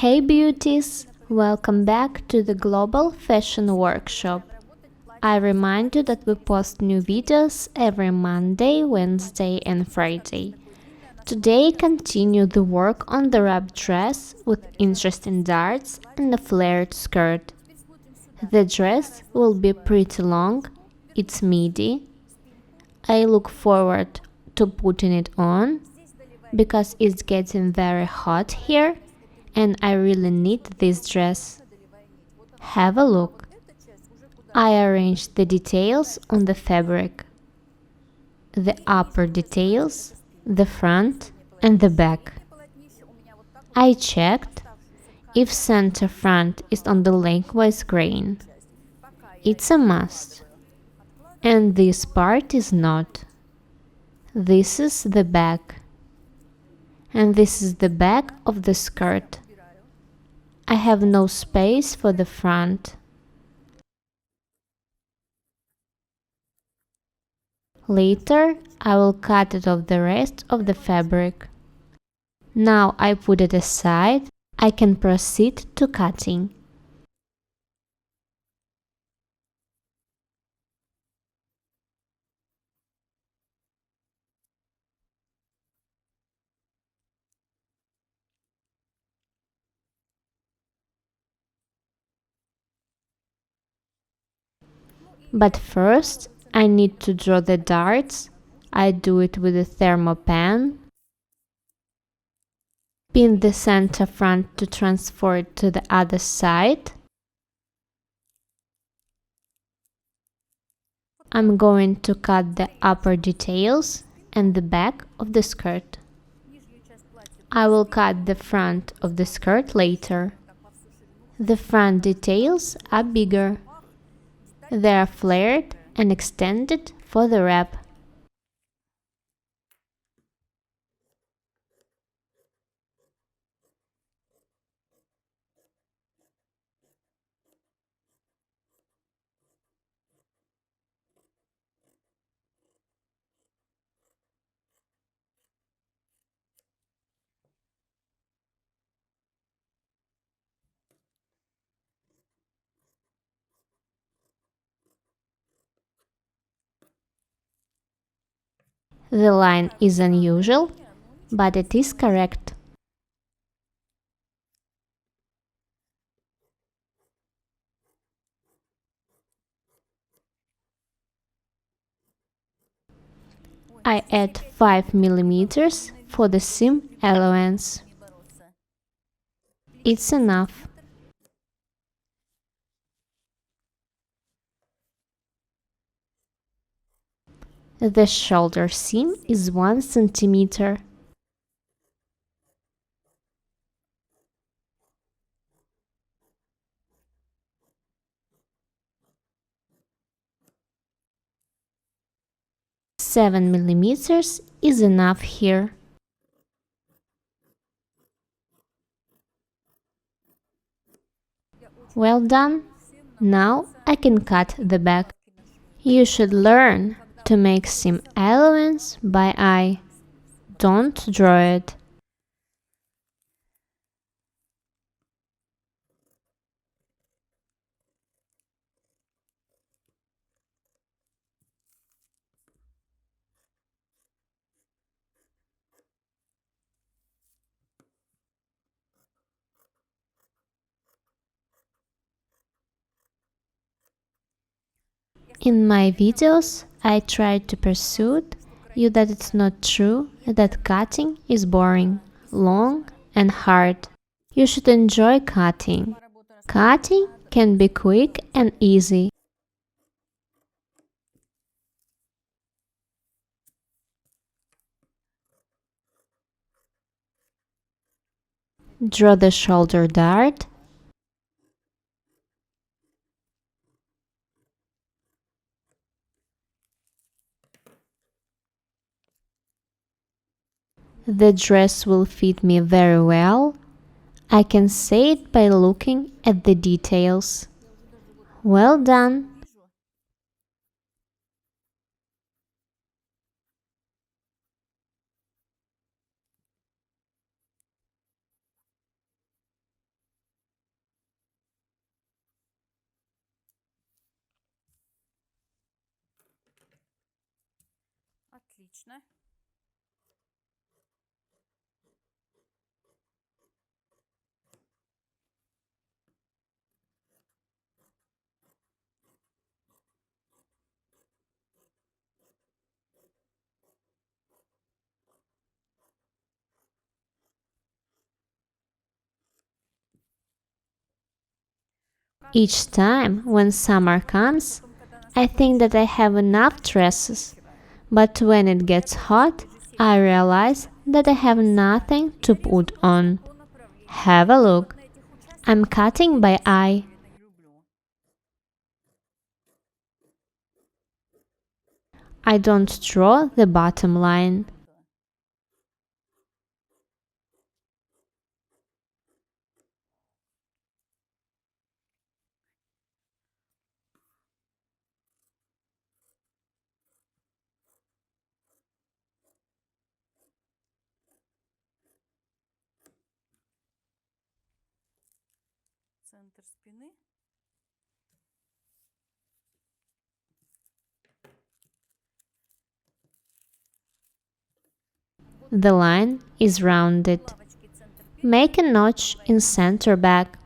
Hey beauties! Welcome back to the Global Fashion Workshop. I remind you that we post new videos every Monday, Wednesday and Friday. Today continue the work on the wrap dress with interesting darts and a flared skirt. The dress will be pretty long, it's midi. I look forward to putting it on because it's getting very hot here and I really need this dress. Have a look. I arranged the details on the fabric. The upper details, the front and the back. I checked if center front is on the lengthwise grain. It's a must. And this part is not. This is the back. And this is the back of the skirt. I have no space for the front. Later, I will cut it off the rest of the fabric. Now I put it aside, I can proceed to cutting. But first, I need to draw the darts. I do it with a thermopan. Pin the center front to transfer it to the other side. I'm going to cut the upper details and the back of the skirt. I will cut the front of the skirt later. The front details are bigger. They are flared and extended for the wrap. The line is unusual, but it is correct. I add 5 mm for the seam allowance. It's enough. The shoulder seam is 1 cm. Seven millimeters is enough here. Well done. Now I can cut the back. You should learn to make seam allowance by eye. Don't draw it. In my videos, I try to persuade you that it's not true, that cutting is boring, long and hard. You should enjoy cutting. Cutting can be quick and easy. Draw the shoulder dart. The dress will fit me very well. I can say it by looking at the details. Well done! Each time when summer comes, I think that I have enough dresses, but when it gets hot, I realize that I have nothing to put on. Have a look. I'm cutting by eye. I don't draw the bottom line. The line is rounded. Make a notch in center back.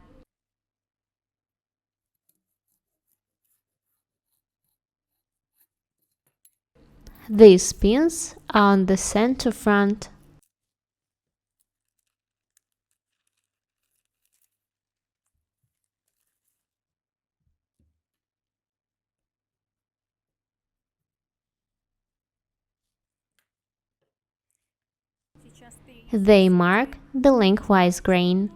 These pins are on the center front. They mark the lengthwise grain.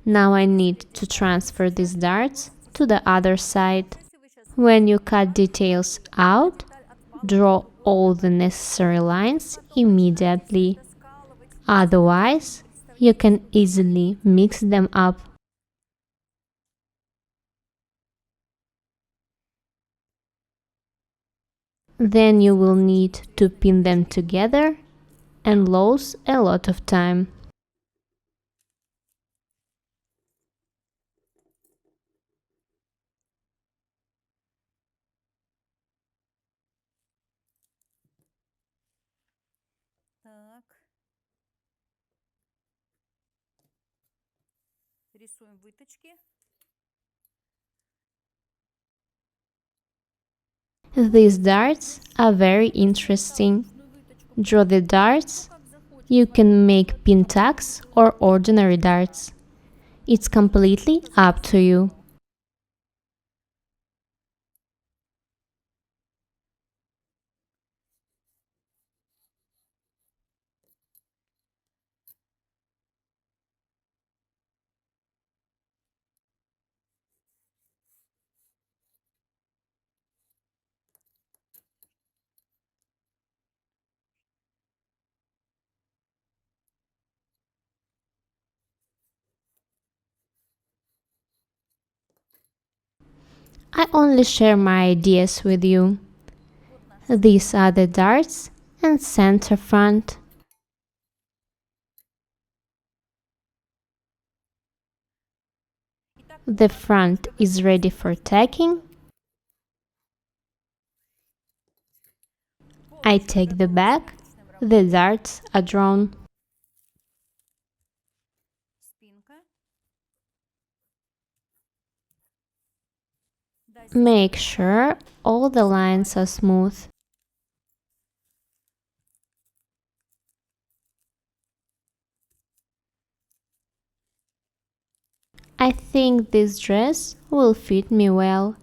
Now I need to transfer these darts to the other side. When you cut details out, draw all the necessary lines immediately. Otherwise, you can easily mix them up. Then you will need to pin them together and lose a lot of time. These darts are very interesting. Draw the darts. You can make pin tacks or ordinary darts. It's completely up to you. I only share my ideas with you. These are the darts and center front. The front is ready for tacking. I take the back. The darts are drawn. Make sure all the lines are smooth. I think this dress will fit me well.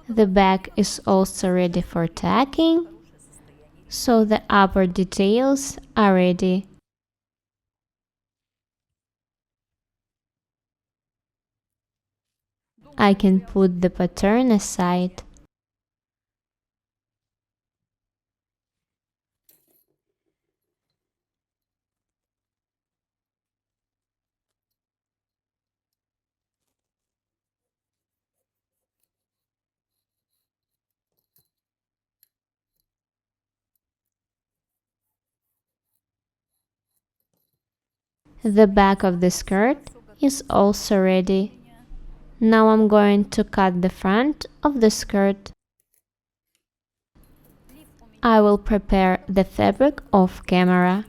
The back is also ready for tacking, so the upper details are ready. I can put the pattern aside. The back of the skirt is also ready. Now I'm going to cut the front of the skirt. I will prepare the fabric off camera.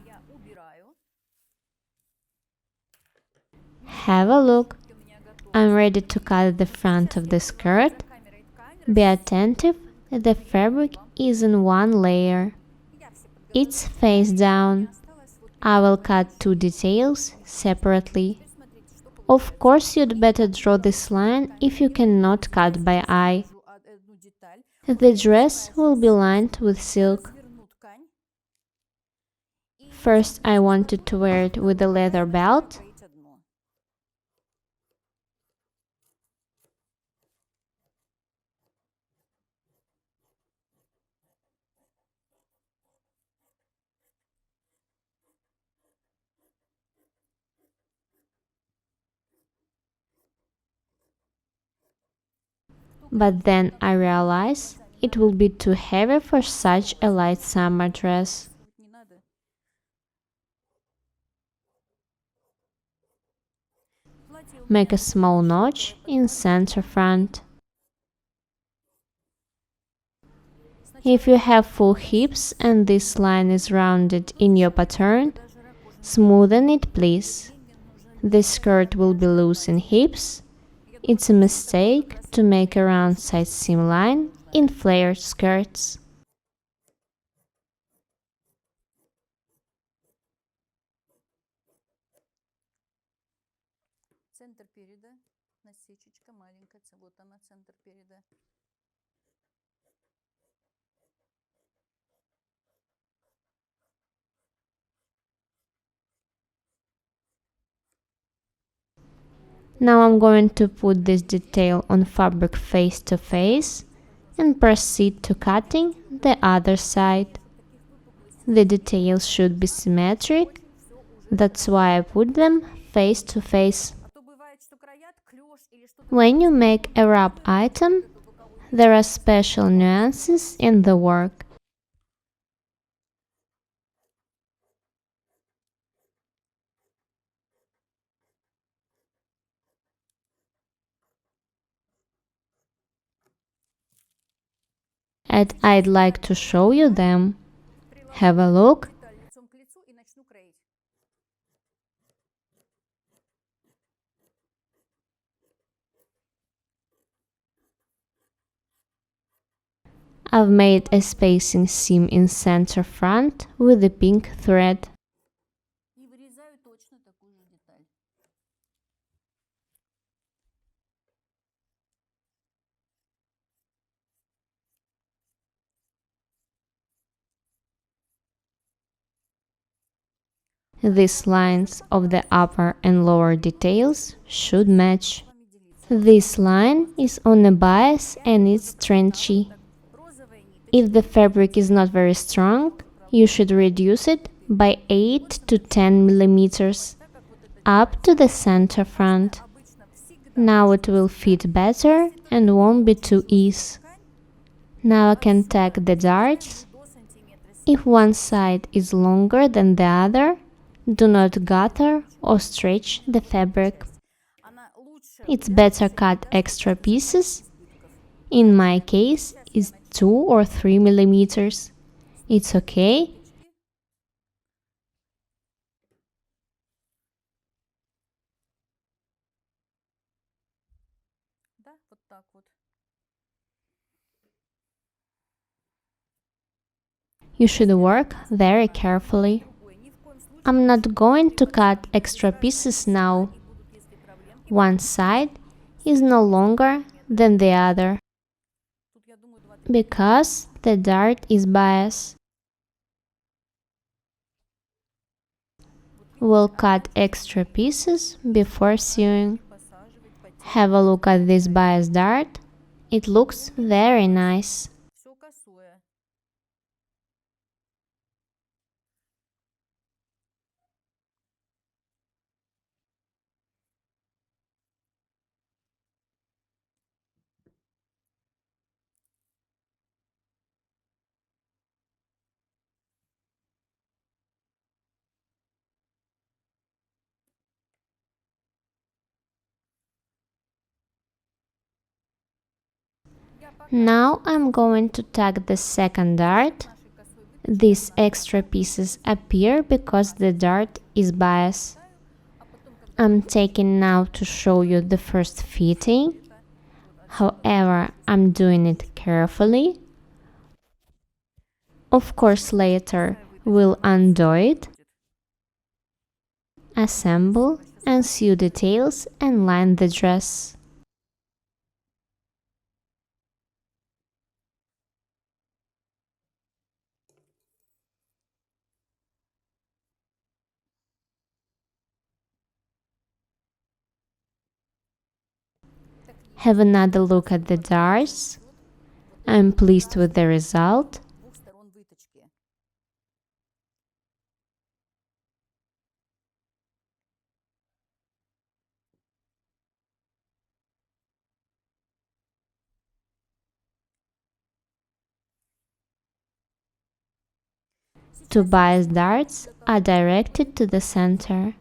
Have a look. I'm ready to cut the front of the skirt. Be attentive, the fabric is in one layer. It's face down. I will cut two details separately. Of course, you'd better draw this line if you cannot cut by eye. The dress will be lined with silk. First, I wanted to wear it with a leather belt. But then I realized it will be too heavy for such a light summer dress. Make a small notch in center front. If you have full hips and this line is rounded in your pattern, smoothen it please. This skirt will be loose in hips. It's a mistake to make a round side seam line in flared skirts. Центр переда, насечечка маленькая, вот она, центр переда. Now I'm going to put this detail on fabric face to face and proceed to cutting the other side. The details should be symmetric, that's why I put them face to face. When you make a wrap item, there are special nuances in the work. And I'd like to show you them. Have a look. I've made a spacing seam in center front with the pink thread. These lines of the upper and lower details should match. This line is on a bias and it's trenchy. If the fabric is not very strong, you should reduce it by 8 to 10 millimeters up to the center front. Now it will fit better and won't be too easy. Now I can tack the darts. If one side is longer than the other, do not gather or stretch the fabric. It's better cut extra pieces. In my case, it's 2 or 3 millimeters. It's okay. You should work very carefully. I'm not going to cut extra pieces now. One side is no longer than the other because the dart is biased. We'll cut extra pieces before sewing. Have a look at this bias dart. It looks very nice. Все косое. Now I'm going to tack the second dart. These extra pieces appear because the dart is biased. I'm taking now to show you the first fitting. However, I'm doing it carefully. Of course, later we'll undo it, assemble and sew details and line the dress. Have another look at the darts. I'm pleased with the result. Двух сторон выточки. Two bias darts are directed to the center.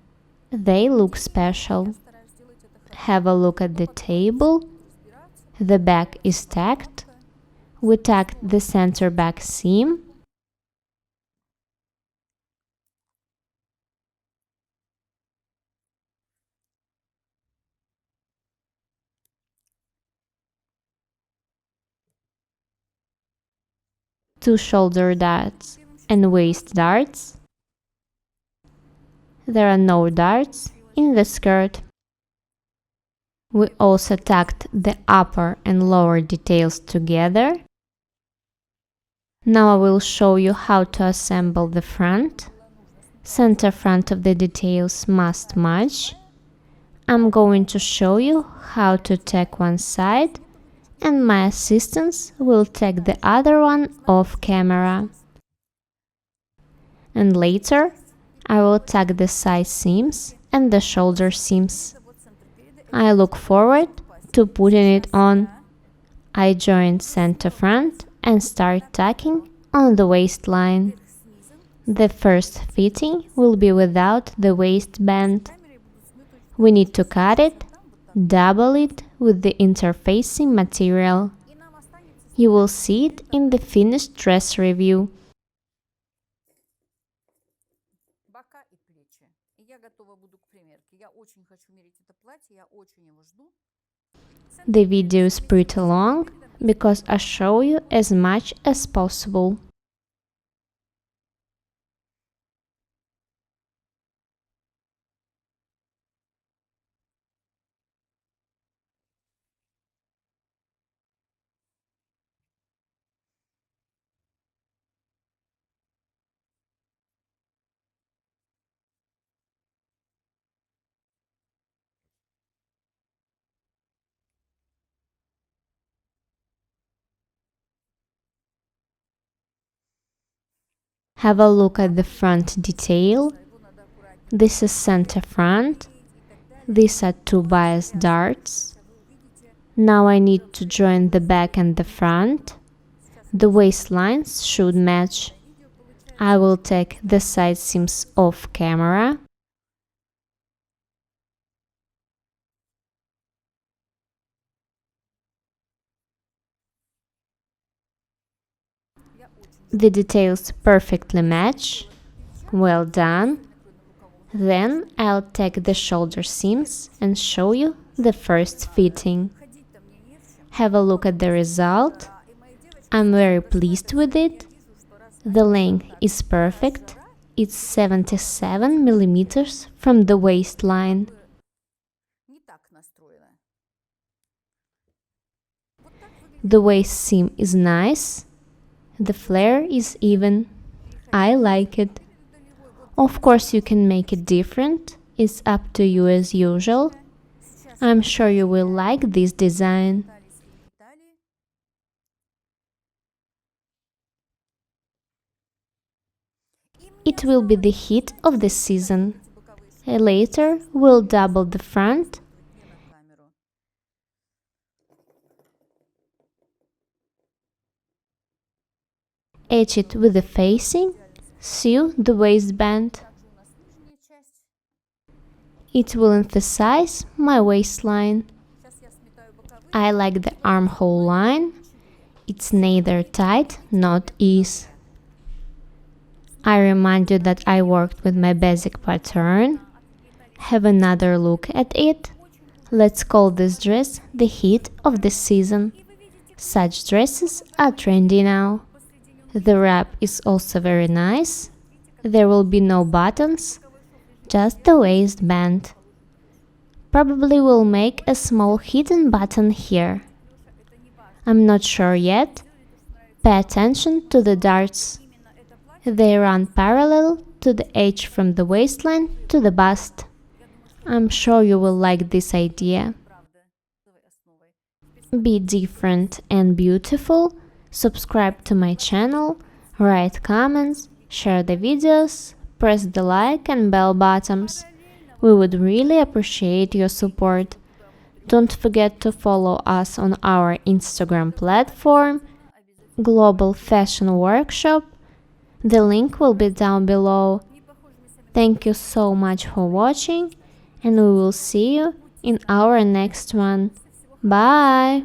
They look special. Стараюсь сделать это Have a look at the table. The back is tacked. We tacked the center back seam. Two shoulder darts and waist darts. There are no darts in the skirt. We also tacked the upper and lower details together. Now I will show you how to assemble the front. Center front of the details must match. I'm going to show you how to tack one side, and my assistants will tack the other one off camera. And later I will tack the side seams and the shoulder seams. I look forward to putting it on. I join center front and start tacking on the waistline. The first fitting will be without the waistband. We need to cut it, double it with the interfacing material. You will see it in the finished dress review. бока и плечи. И я готова буду к примерке. Я очень хочу мерить это платье, я очень его жду. The video is pretty long because I show you as much as possible. Have a look at the front detail. This is center front. These are two bias darts. Now I need to join the back and the front. The waistlines should match. I will take the side seams off camera. The details perfectly match. Well done. Then I'll take the shoulder seams and show you the first fitting. Have a look at the result. I'm very pleased with it. The length is perfect. It's 77 millimeters from the waistline. Не так настроена. The waist seam is nice. The flare is even. I like it. Of course, you can make it different. It's up to you as usual. I'm sure you will like this design. It will be the hit of the season. Later, we'll double the front, etch it with the facing, sew the waistband. It will emphasize my waistline. I like the armhole line. It's neither tight nor ease. I remind you that I worked with my basic pattern. Have another look at it. Let's call this dress the hit of the season. Such dresses are trendy now. The wrap is also very nice. There will be no buttons, just the waistband. Probably will make a small hidden button here. I'm not sure yet. Pay attention to the darts. They run parallel to the edge from the waistline to the bust. I'm sure you will like this idea. Be different and beautiful. Subscribe to my channel, write comments, share the videos, press the like and bell buttons. We would really appreciate your support. Don't forget to follow us on our Instagram platform, Global Fashion Workshop. The link will be down below. Thank you so much for watching, and we will see you in our next one. Bye!